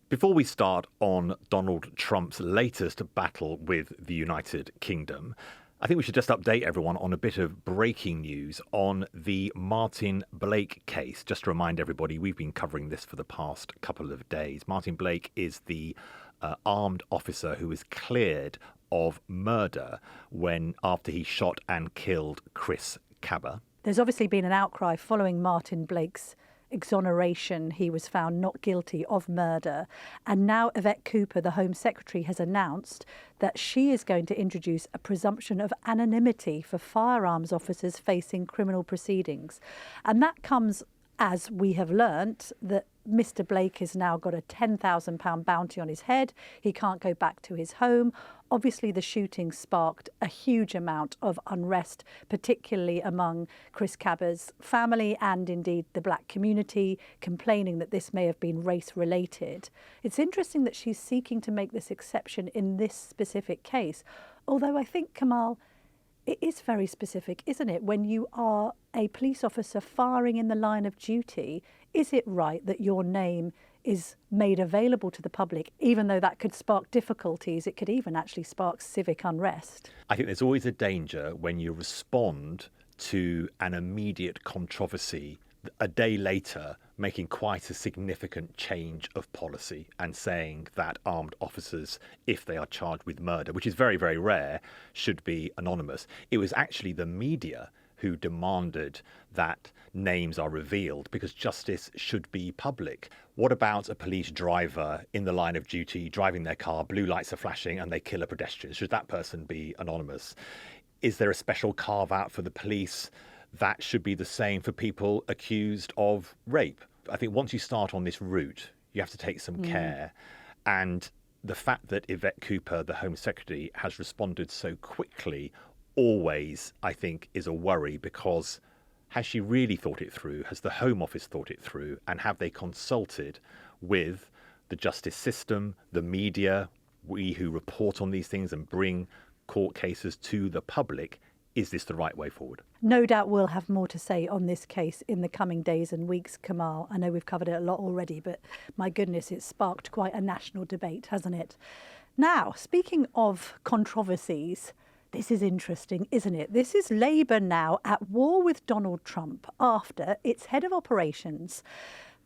Before we start on Donald Trump's latest battle with the United Kingdom, I think we should just update everyone on a bit of breaking news on the Martin Blake case. Just to remind everybody, we've been covering this for the past couple of days. Martin Blake is the armed officer who was cleared of murder after he shot and killed Chris Cabba. There's obviously been an outcry following Martin Blake's exoneration. He was found not guilty of murder. And now Yvette Cooper, the Home Secretary, has announced that she is going to introduce a presumption of anonymity for firearms officers facing criminal proceedings. And that comes, as we have learnt, that Mr. Blake has now got a £10,000 bounty on his head. He can't go back to his home. Obviously, the shooting sparked a huge amount of unrest, particularly among Chris Cabba's family and indeed the black community, complaining that this may have been race-related. It's interesting that she's seeking to make this exception in this specific case, although I think, Kamal, it is very specific, isn't it? When you are a police officer firing in the line of duty, is it right that your name is made available to the public, even though that could spark difficulties? It could even actually spark civic unrest. I think there's always a danger when you respond to an immediate controversy a day later, making quite a significant change of policy and saying that armed officers, if they are charged with murder, which is very, very rare, should be anonymous. It was actually the media who demanded that names are revealed because justice should be public. What about a police driver in the line of duty, driving their car, blue lights are flashing and they kill a pedestrian? Should that person be anonymous? Is there a special carve out for the police? That should be the same for people accused of rape. I think once you start on this route, you have to take some care. And the fact that Yvette Cooper, the Home Secretary, has responded so quickly always, I think, is a worry, because has she really thought it through? Has the Home Office thought it through? And have they consulted with the justice system, the media, we who report on these things and bring court cases to the public? Is this the right way forward? No doubt we'll have more to say on this case in the coming days and weeks, Kamal. I know we've covered it a lot already, but my goodness, it's sparked quite a national debate, hasn't it? Now, speaking of controversies, this is interesting, isn't it? This is Labour now at war with Donald Trump after its head of operations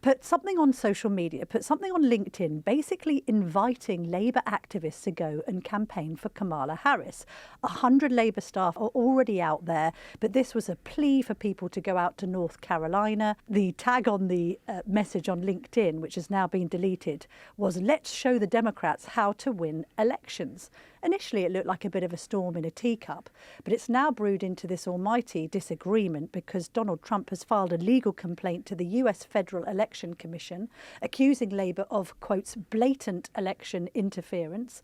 put something on social media, put something on LinkedIn, basically inviting Labour activists to go and campaign for Kamala Harris. 100 Labour staff are already out there, but this was a plea for people to go out to North Carolina. The tag on the message on LinkedIn, which has now been deleted, was "Let's show the Democrats how to win elections." Initially, it looked like a bit of a storm in a teacup, but it's now brewed into this almighty disagreement because Donald Trump has filed a legal complaint to the US Federal Election Commission, accusing Labour of, quotes, blatant election interference.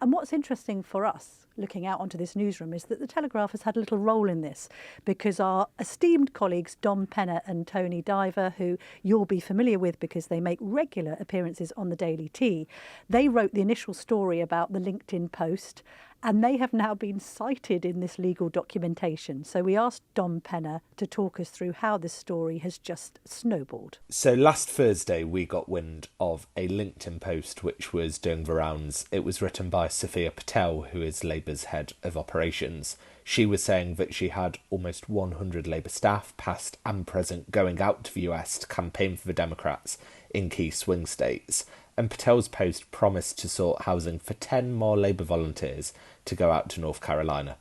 And what's interesting for us, looking out onto this newsroom, is that the Telegraph has had a little role in this, because our esteemed colleagues Dom Penner and Tony Diver, who you'll be familiar with because they make regular appearances on the Daily Tea, they wrote the initial story about the LinkedIn post, and they have now been cited in this legal documentation. So we asked Dom Penner to talk us through how this story has just snowballed. So last Thursday, we got wind of a LinkedIn post which was doing the rounds. It was written by Sophia Patel, who is Labour's head of operations. She was saying that she had almost 100 Labour staff, past and present, going out to the US to campaign for the Democrats in key swing states. And Patel's post promised to sort housing for 10 more Labour volunteers to go out to North Carolina.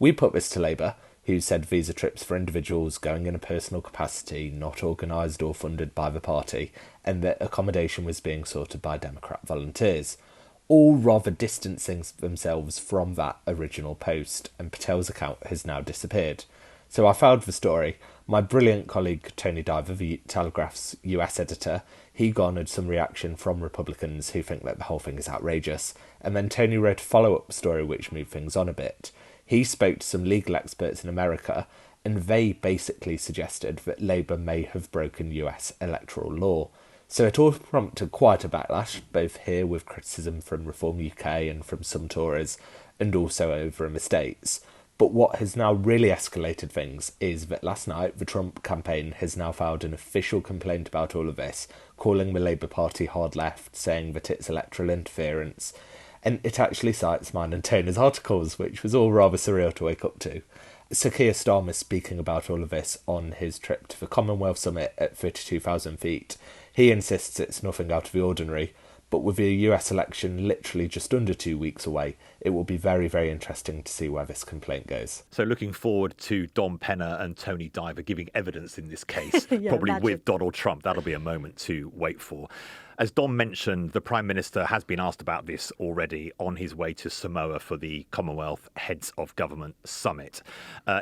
We put this to Labour, who said these are trips for individuals going in a personal capacity, not organised or funded by the party, and that accommodation was being sorted by Democrat volunteers, all rather distancing themselves from that original post, and Patel's account has now disappeared. So I found the story. My brilliant colleague Tony Diver, the Telegraph's US editor, he garnered some reaction from Republicans who think that the whole thing is outrageous. And then Tony wrote a follow-up story which moved things on a bit. He spoke to some legal experts in America, and they basically suggested that Labour may have broken US electoral law. So it all prompted quite a backlash, both here with criticism from Reform UK and from some Tories, and also over in the States. But what has now really escalated things is that last night the Trump campaign has now filed an official complaint about all of this, calling the Labour Party hard left, saying that it's electoral interference. And it actually cites mine and Toner's articles, which was all rather surreal to wake up to. Sir Keir Starmer speaking about all of this on his trip to the Commonwealth Summit at 32,000 feet. He insists it's nothing out of the ordinary, but with the US election literally just under 2 weeks away, it will be very, very interesting to see where this complaint goes. So looking forward to Dom Penner and Tony Diver giving evidence in this case, Yeah, probably imagine. with Donald Trump. That'll be a moment to wait for. As Dom mentioned, the Prime Minister has been asked about this already on his way to Samoa for the Commonwealth Heads of Government Summit.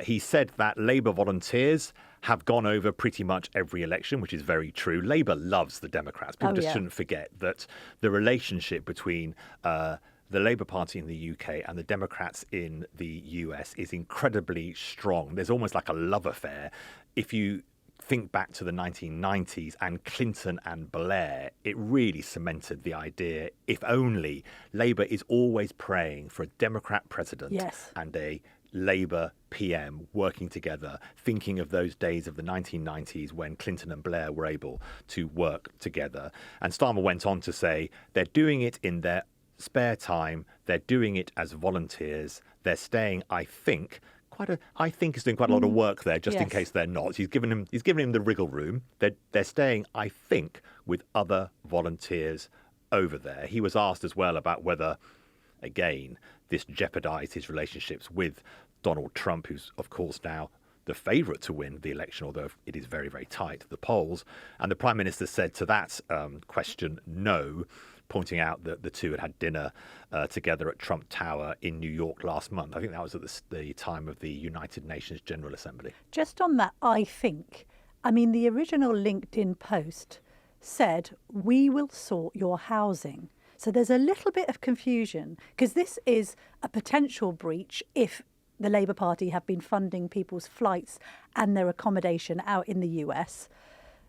He said that Labour volunteers have gone over pretty much every election, which is very true. Labour loves the Democrats. People shouldn't forget that the relationship between the Labour Party in the UK and the Democrats in the US is incredibly strong. There's almost like a love affair. If you think back to the 1990s and Clinton and Blair, it really cemented the idea, if only Labour is always praying for a Democrat president and a Labour PM working together, thinking of those days of the 1990s when Clinton and Blair were able to work together. And Starmer went on to say they're doing it in their spare time, they're doing it as volunteers, they're staying, I think is doing quite a lot of work there, just in case they're not. He's given him the wriggle room. They're staying, I think, with other volunteers over there. He was asked as well about whether, again, this jeopardised his relationships with Donald Trump, who's of course now the favourite to win the election, although it is very, very tight, the polls. And the Prime Minister said to that question, no, pointing out that the two had had dinner together at Trump Tower in New York last month. I think that was at the time of the United Nations General Assembly. Just on that, I think, the original LinkedIn post said, we will sort your housing. So there's a little bit of confusion because this is a potential breach if the Labour Party have been funding people's flights and their accommodation out in the US.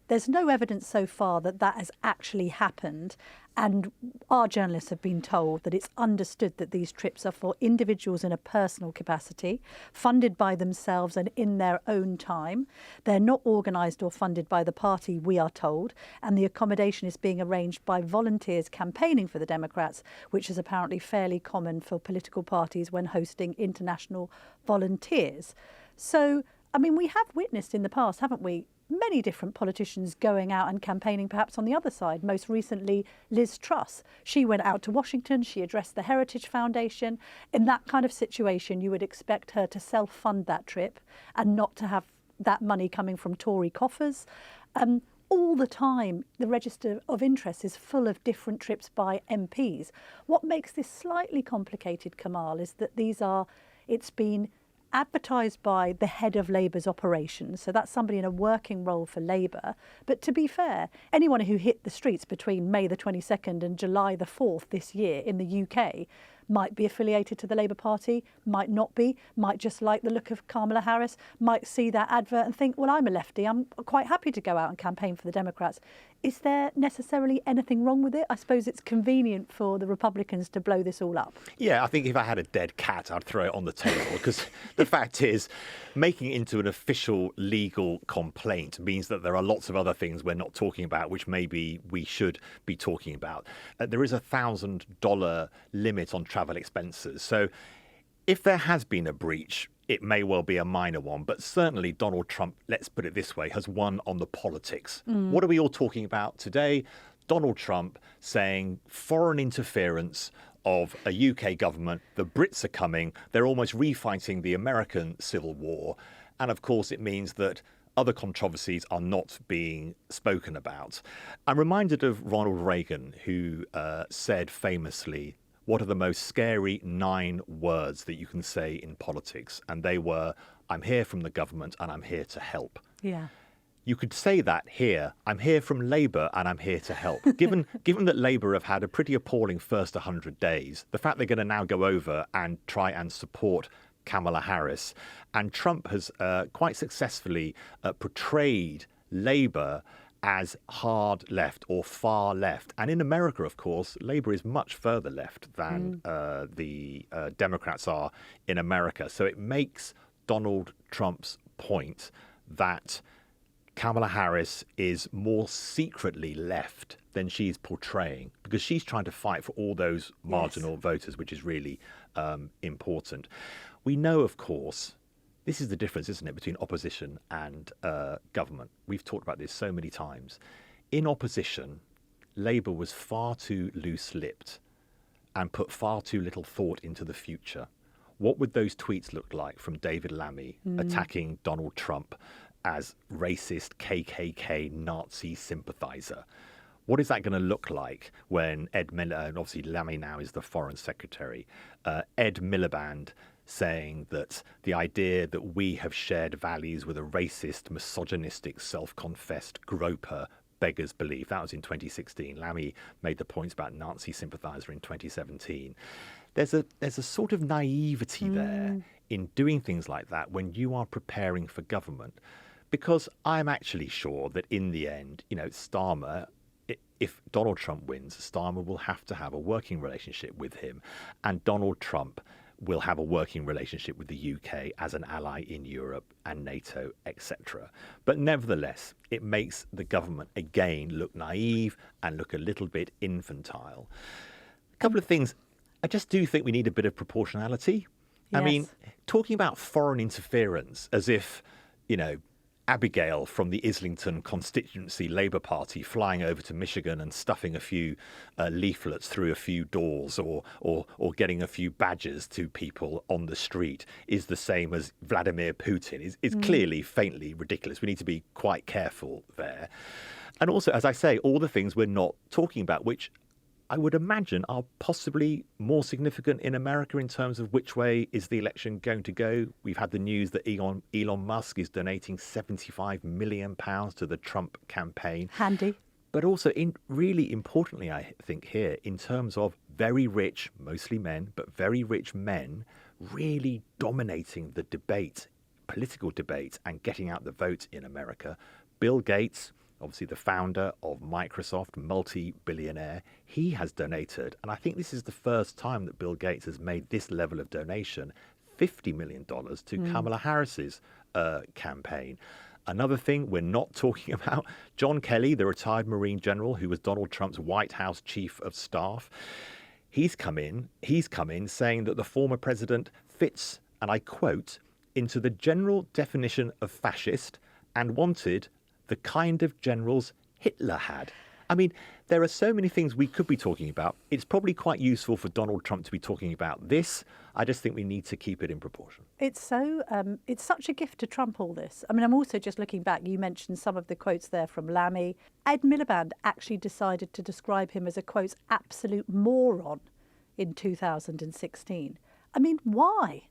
There's no evidence so far that that has actually happened. And our journalists have been told that it's understood that these trips are for individuals in a personal capacity, funded by themselves and in their own time. They're not organised or funded by the party, we are told. And the accommodation is being arranged by volunteers campaigning for the Democrats, which is apparently fairly common for political parties when hosting international volunteers. So, we have witnessed in the past, haven't we, many different politicians going out and campaigning perhaps on the other side. Most recently, Liz Truss. She went out to Washington. She addressed the Heritage Foundation. In that kind of situation, you would expect her to self-fund that trip and not to have that money coming from Tory coffers. All the time, the register of interest is full of different trips by MPs. What makes this slightly complicated, Kamal, is that it's been advertised by the head of Labour's operations. So that's somebody in a working role for Labour. But to be fair, anyone who hit the streets between May the 22nd and July the 4th this year in the UK might be affiliated to the Labour Party, might not be, might just like the look of Kamala Harris, might see that advert and think, well, I'm a lefty, I'm quite happy to go out and campaign for the Democrats. Is there necessarily anything wrong with it? I suppose it's convenient for the Republicans to blow this all up. Yeah, I think if I had a dead cat, I'd throw it on the table because the fact is, making it into an official legal complaint means that there are lots of other things we're not talking about, which maybe we should be talking about. There is a $1,000 limit on travel expenses. So if there has been a breach, it may well be a minor one, but certainly Donald Trump, let's put it this way, has won on the politics. What are we all talking about today? Donald Trump saying foreign interference of a UK government, the Brits are coming, they're almost refighting the American Civil War. And of course, it means that other controversies are not being spoken about. I'm reminded of Ronald Reagan, who said famously, what are the most scary 9 words that you can say in politics? And they were, I'm here from the government and I'm here to help. Yeah. You could say that here, I'm here from Labour and I'm here to help. Given that Labour have had a pretty appalling first 100 days, the fact they're going to now go over and try and support Kamala Harris, and Trump has quite successfully portrayed Labour as hard left or far left. And in America, of course, Labour is much further left than the Democrats are in America. So it makes Donald Trump's point that Kamala Harris is more secretly left than she's portraying, because she's trying to fight for all those marginal voters, which is really important. We know, of course, this is the difference, isn't it, between opposition and government. We've talked about this so many times. In opposition, Labour was far too loose-lipped and put far too little thought into the future. What would those tweets look like from David Lammy attacking Donald Trump as racist KKK Nazi sympathizer? What is that going to look like when Ed Miliband, and obviously Lammy now is the foreign secretary, Ed Miliband saying that the idea that we have shared values with a racist, misogynistic, self-confessed groper beggars belief. That was in 2016. Lammy made the points about Nazi sympathizer in 2017. There's a sort of naivety there in doing things like that when you are preparing for government. Because I'm actually sure that in the end, Starmer, if Donald Trump wins, Starmer will have to have a working relationship with him. And Donald Trump will have a working relationship with the UK as an ally in Europe and NATO, etc. But nevertheless, it makes the government again look naive and look a little bit infantile. A couple of things. I just do think we need a bit of proportionality. Yes. I mean, talking about foreign interference as if, Abigail from the Islington constituency Labour Party flying over to Michigan and stuffing a few leaflets through a few doors or getting a few badges to people on the street is the same as Vladimir Putin is clearly faintly ridiculous. We need to be quite careful there. And also, as I say, all the things we're not talking about, which I would imagine are possibly more significant in America in terms of which way is the election going to go. We've had the news that Elon Musk is donating £75 million to the Trump campaign. Handy. But also, really importantly, I think here, in terms of very rich, mostly men, but very rich men really dominating the debate, political debate, and getting out the vote in America. Bill Gates, obviously the founder of Microsoft, multi-billionaire, he has donated, and I think this is the first time that Bill Gates has made this level of donation, $50 million to Kamala Harris's campaign. Another thing we're not talking about, John Kelly, the retired Marine general who was Donald Trump's White House chief of staff, he's come in saying that the former president fits, and I quote, into the general definition of fascist and wanted the kind of generals Hitler had. I mean, there are so many things we could be talking about. It's probably quite useful for Donald Trump to be talking about this. I just think we need to keep it in proportion. It's such a gift to Trump, all this. I mean, I'm also just looking back. You mentioned some of the quotes there from Lammy. Ed Miliband actually decided to describe him as a, quote, absolute moron in 2016. I mean, why?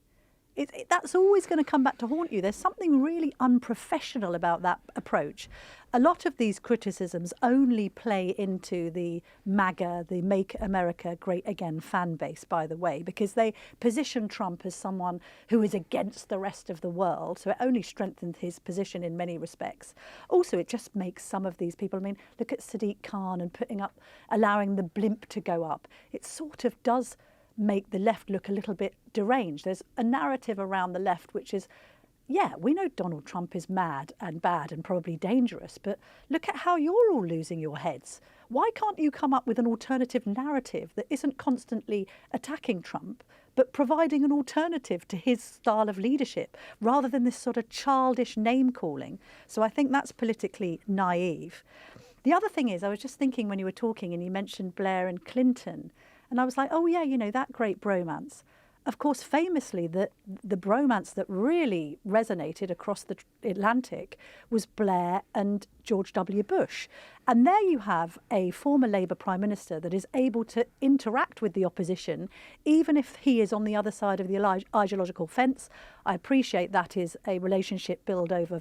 That's always going to come back to haunt you. There's something really unprofessional about that approach. A lot of these criticisms only play into the MAGA, the Make America Great Again fan base, by the way, because they position Trump as someone who is against the rest of the world. So it only strengthens his position in many respects. Also, it just makes some of these people, I mean, look at Sadiq Khan and allowing the blimp to go up. It sort of does make the left look a little bit deranged. There's a narrative around the left which is, yeah, we know Donald Trump is mad and bad and probably dangerous, but look at how you're all losing your heads. Why can't you come up with an alternative narrative that isn't constantly attacking Trump, but providing an alternative to his style of leadership, rather than this sort of childish name-calling? So I think that's politically naive. The other thing is, I was just thinking when you were talking and you mentioned Blair and Clinton, and I was like, oh, yeah, that great bromance. Of course, famously, the bromance that really resonated across the Atlantic was Blair and George W. Bush. And there you have a former Labour Prime Minister that is able to interact with the opposition, even if he is on the other side of the ideological fence. I appreciate that is a relationship built over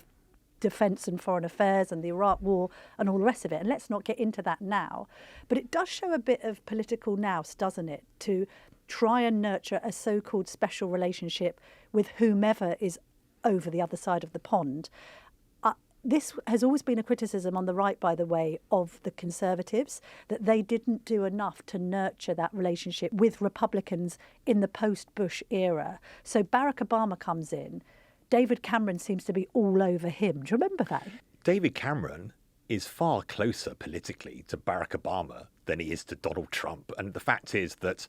defence and foreign affairs and the Iraq war and all the rest of it. And let's not get into that now. But it does show a bit of political nous, doesn't it, to try and nurture a so-called special relationship with whomever is over the other side of the pond. this has always been a criticism on the right, by the way, of the Conservatives, that they didn't do enough to nurture that relationship with Republicans in the post-Bush era. So Barack Obama comes in. David Cameron seems to be all over him. Do you remember that? David Cameron is far closer politically to Barack Obama than he is to Donald Trump. And the fact is that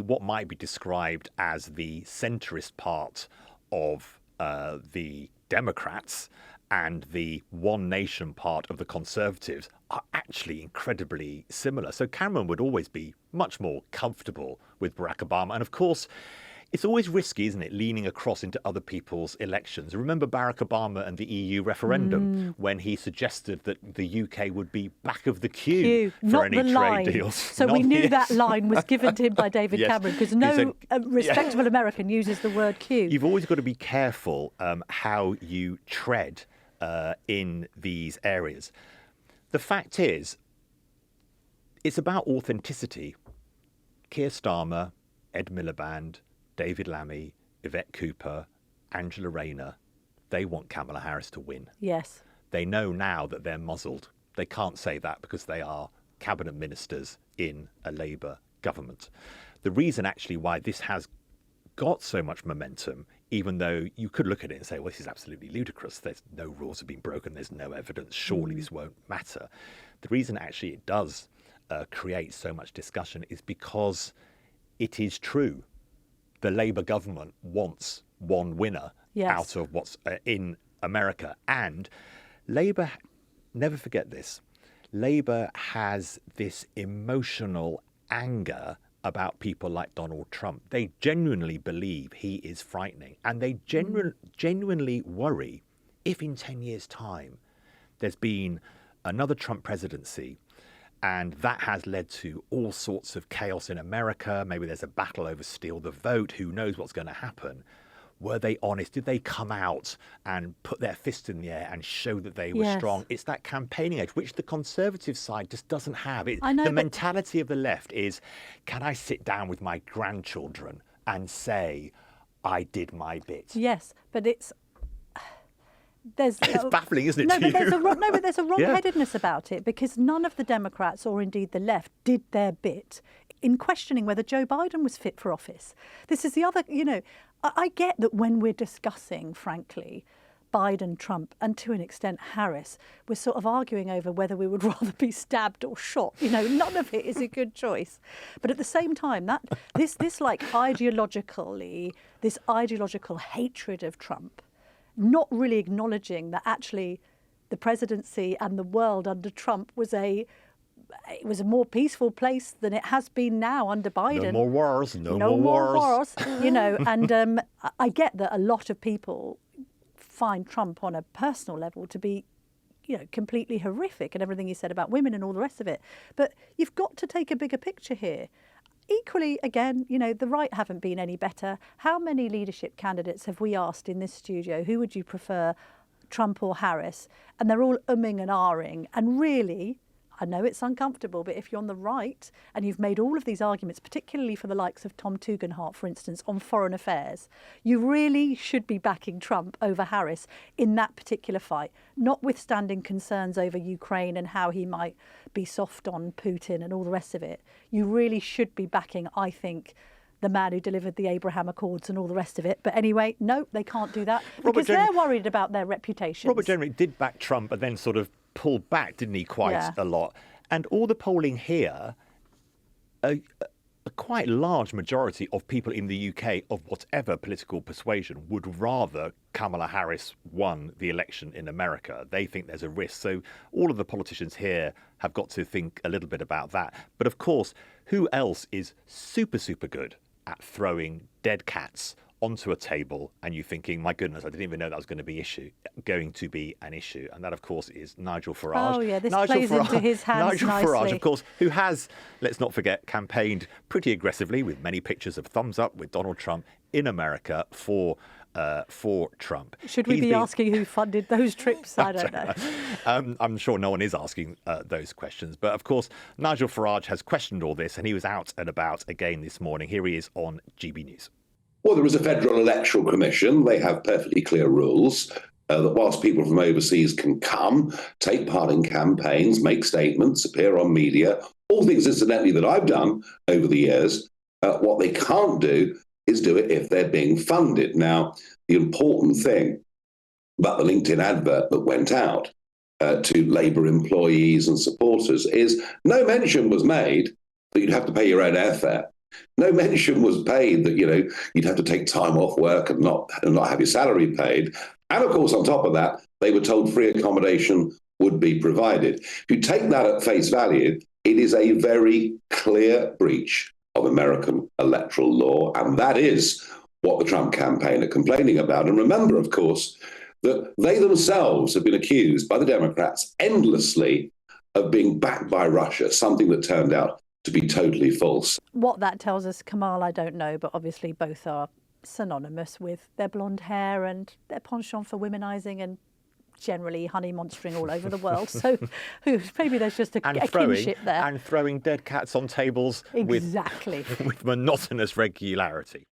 what might be described as the centrist part of the Democrats and the One Nation part of the Conservatives are actually incredibly similar. So Cameron would always be much more comfortable with Barack Obama. And of course, it's always risky, isn't it, leaning across into other people's elections. Remember Barack Obama and the EU referendum when he suggested that the UK would be back of the queue for not any the trade line. deals. So we knew that line was given to him by David Cameron, because no respectable American uses the word queue. You've always got to be careful how you tread in these areas. The fact is, it's about authenticity. Keir Starmer, Ed Miliband, David Lammy, Yvette Cooper, Angela Rayner, they want Kamala Harris to win. Yes. They know now that they're muzzled. They can't say that because they are cabinet ministers in a Labour government. The reason actually why this has got so much momentum, even though you could look at it and say, well, this is absolutely ludicrous. There's no rules have been broken. There's no evidence. Surely this won't matter. The reason actually it does create so much discussion is because it is true. The Labour government wants one winner out of what's in America. And Labour, never forget this, Labour has this emotional anger about people like Donald Trump. They genuinely believe he is frightening. And they genuinely worry if in 10 years' time there's been another Trump presidency and that has led to all sorts of chaos in America. Maybe there's a battle over steal the vote. Who knows what's going to happen? Were they honest? Did they come out and put their fist in the air and show that they were strong? It's that campaigning edge, which the Conservative side just doesn't have. The mentality of the left is, can I sit down with my grandchildren and say, I did my bit? Yes, but it's baffling, isn't it? No, but there's a wrong-headedness about it, because none of the Democrats, or indeed the left, did their bit in questioning whether Joe Biden was fit for office. This is the other, I get that when we're discussing, frankly, Biden, Trump, and to an extent Harris, we're sort of arguing over whether we would rather be stabbed or shot. None of it is a good choice. But at the same time, this ideological hatred of Trump, not really acknowledging that actually the presidency and the world under Trump was a more peaceful place than it has been now under Biden. No more wars, no more wars. And I get that a lot of people find Trump on a personal level to be, completely horrific, and everything he said about women and all the rest of it. But you've got to take a bigger picture here. Equally, again, the right haven't been any better. How many leadership candidates have we asked in this studio, who would you prefer, Trump or Harris? And they're all umming and ahhing. And really, I know it's uncomfortable, but if you're on the right and you've made all of these arguments, particularly for the likes of Tom Tugendhat, for instance, on foreign affairs, you really should be backing Trump over Harris in that particular fight, notwithstanding concerns over Ukraine and how he might be soft on Putin and all the rest of it. You really should be backing, I think, the man who delivered the Abraham Accords and all the rest of it. But anyway, no, they can't do that because they're worried about their reputations. Robert Generally did back Trump and then sort of pulled back, didn't he, quite a lot. And all the polling here, a quite large majority of people in the UK of whatever political persuasion would rather Kamala Harris won the election in America. They think there's a risk. So all of the politicians here have got to think a little bit about that. But of course, who else is super, super good at throwing dead cats onto a table and you thinking, my goodness, I didn't even know that was going to be an issue. And that, of course, is Nigel Farage. Oh, yeah, this plays into his hands Nigel nicely. Farage, of course, who has, let's not forget, campaigned pretty aggressively with many pictures of thumbs up with Donald Trump in America for Trump. Should we be asking who funded those trips? I don't know. I'm sure no one is asking those questions. But, of course, Nigel Farage has questioned all this, and he was out and about again this morning. Here he is on GB News. Well, there is a Federal Electoral Commission. They have perfectly clear rules. that whilst people from overseas can come, take part in campaigns, make statements, appear on media, all things incidentally that I've done over the years, what they can't do is do it if they're being funded. Now, the important thing about the LinkedIn advert that went out to Labour employees and supporters is no mention was made that you'd have to pay your own airfare. No mention was paid that, you'd have to take time off work and not have your salary paid. And of course, on top of that, they were told free accommodation would be provided. If you take that at face value, it is a very clear breach of American electoral law. And that is what the Trump campaign are complaining about. And remember, of course, that they themselves have been accused by the Democrats endlessly of being backed by Russia, something that turned out to be totally false. What that tells us, Kamal, I don't know, but obviously both are synonymous with their blonde hair and their penchant for womenizing and generally honey monstering all over the world. So maybe there's just a kinship there. And throwing dead cats on tables exactly. with monotonous regularity.